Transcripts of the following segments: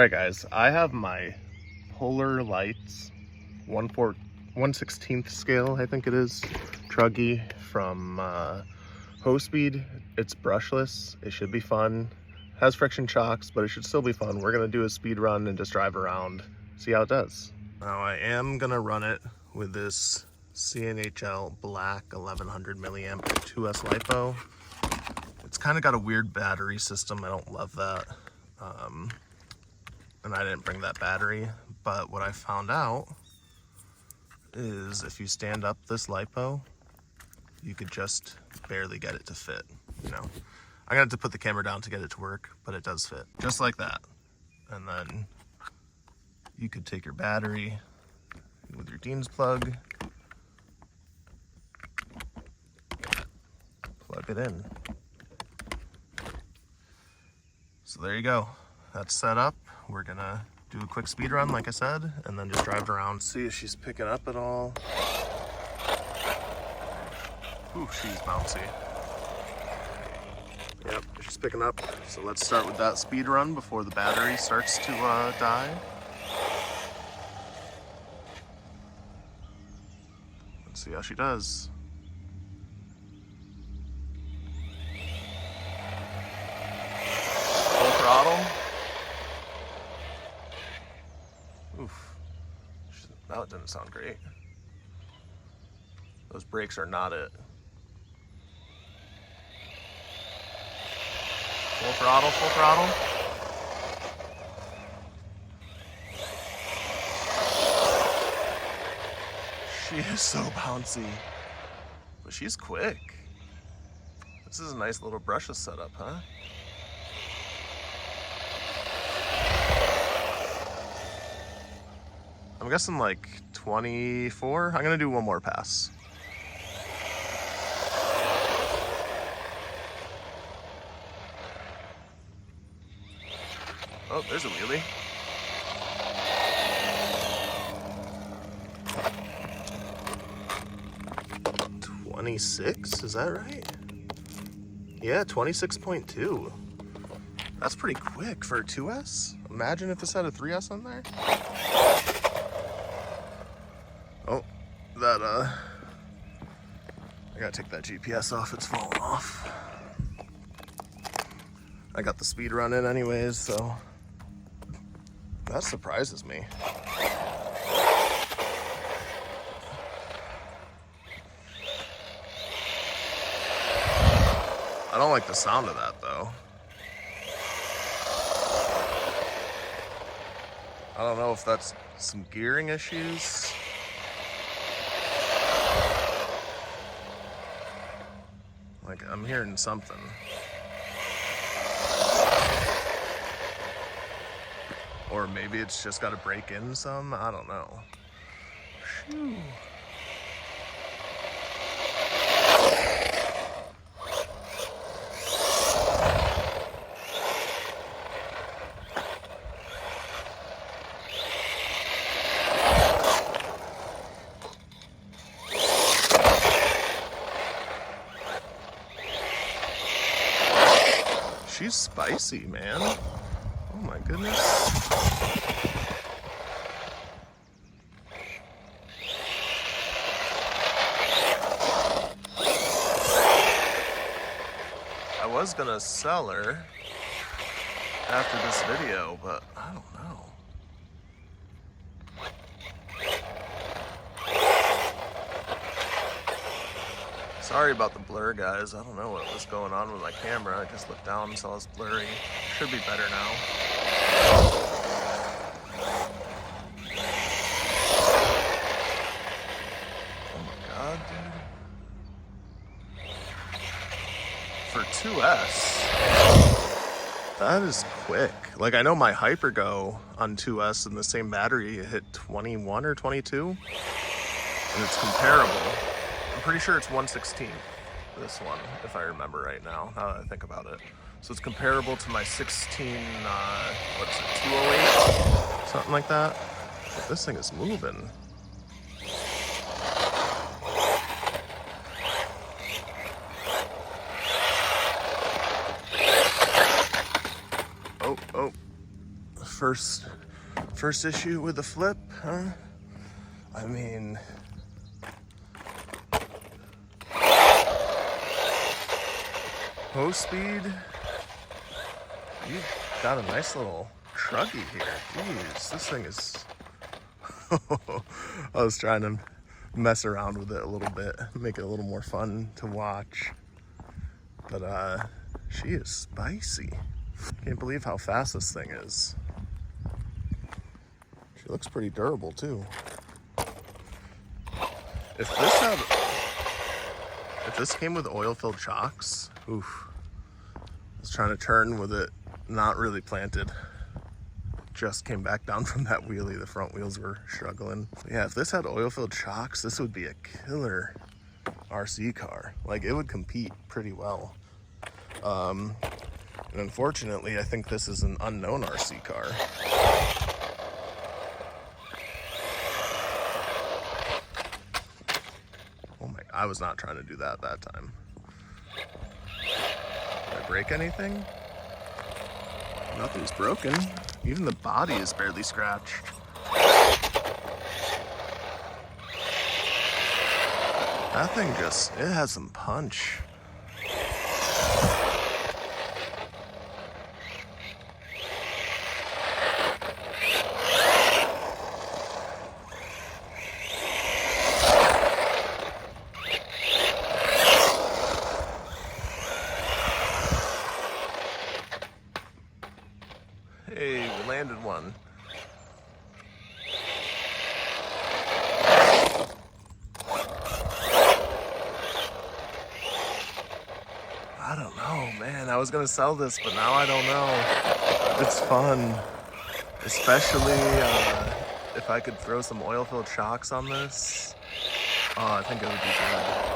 Alright guys, I have my Polar Lights 1/16 scale, I think it is, Truggy from Hospeed. It's brushless. It should be fun. Has friction shocks, but it should still be fun. We're going to do a speed run and just drive around, see how it does. Now I am going to run it with this CNHL black 1100 milliamp 2S LiPo. It's kind of got a weird battery system. I don't love that. And I didn't bring that battery, but what I found out is if you stand up this LiPo, you could just barely get it to fit, you know. I'm gonna have to put the camera down to get it to work, but it does fit, just like that. And then you could take your battery with your Dean's plug, plug it in. So there you go, that's set up. We're gonna do a quick speed run, like I said, and then just drive around, see if she's picking up at all. Ooh, she's bouncy. Yep, she's picking up. So let's start with that speed run before the battery starts to die. Let's see how she does. Full throttle. Oof, that didn't sound great. Those brakes are not it. Full throttle, full throttle. She is so bouncy, but she's quick. This is a nice little brushless setup, huh? I'm guessing like 24. I'm gonna do one more pass. Oh, there's a wheelie. $26, is that right? Yeah, 26.2. That's pretty quick for a 2S. Imagine if this had a 3S on there. Oh, that, I gotta take that GPS off, it's falling off. I got the speed run in anyways, so that surprises me. I don't like the sound of that though. I don't know if that's some gearing issues. Like, I'm hearing something. Or maybe it's just got to break in some. I don't know. Phew. She's spicy, man. Oh my goodness. I was gonna sell her after this video, but I don't know. Sorry about the blur, guys. I don't know what was going on with my camera. I just looked down and saw it's blurry. Should be better now. Oh my god, dude. For 2S, that is quick. Like, I know my Hypergo on 2S in the same battery hit 21 or 22, and it's comparable. I'm pretty sure it's 1/16, this one, if I remember right now that I think about it. So it's comparable to my 16, what is it, 208? Something like that. But this thing is moving. Oh, first issue with the flip, huh? I mean, Hospeed, you got a nice little truggy here. Jeez, this thing is... I was trying to mess around with it a little bit, make it a little more fun to watch. But she is spicy. Can't believe how fast this thing is. She looks pretty durable too. If this came with oil-filled chocks, oof. I was trying to turn with it not really planted. Just came back down from that wheelie. The front wheels were struggling. Yeah, if this had oil-filled chocks, this would be a killer RC car. Like, it would compete pretty well. And unfortunately, I think this is an unknown RC car. Oh my, I was not trying to do that time. Did I break anything? Nothing's broken. Even the body is barely scratched. That thing just, it has some punch. Hey, we landed one. I don't know, man. I was gonna sell this, but now I don't know. It's fun. Especially if I could throw some oil-filled chocks on this. Oh, I think it would be good.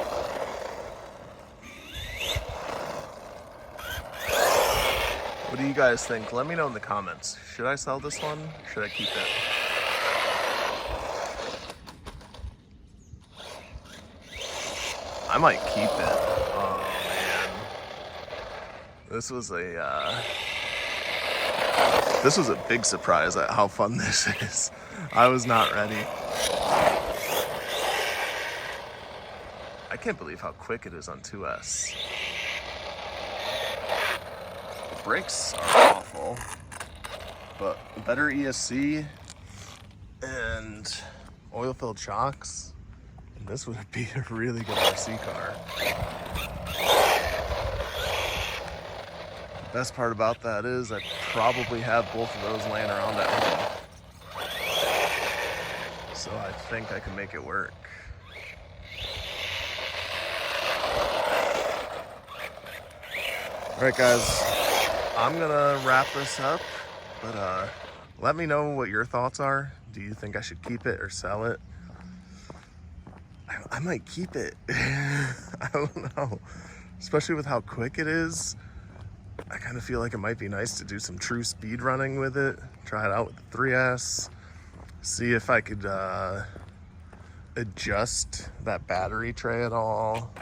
What do you guys think? Let me know in the comments. Should I sell this one? Should I keep it? I might keep it. Oh man. This was a big surprise at how fun this is. I was not ready. I can't believe how quick it is on 2S. Brakes are awful, but better ESC and oil-filled chocks, and this would be a really good RC car. The best part about that is I probably have both of those laying around at home, so I think I can make it work. All right, guys. I'm gonna wrap this up, but let me know what your thoughts are. Do you think I should keep it or sell it? I might keep it. I don't know. Especially with how quick it is. I kind of feel like it might be nice to do some true speed running with it. Try it out with the 3S. See if I could adjust that battery tray at all.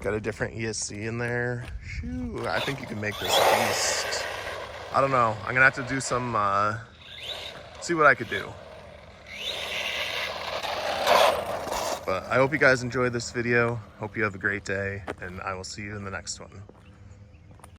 Got a different ESC in there. Shoo, I think you can make this a beast. I don't know. I'm gonna have to do some, see what I could do. But I hope you guys enjoyed this video. Hope you have a great day, and I will see you in the next one.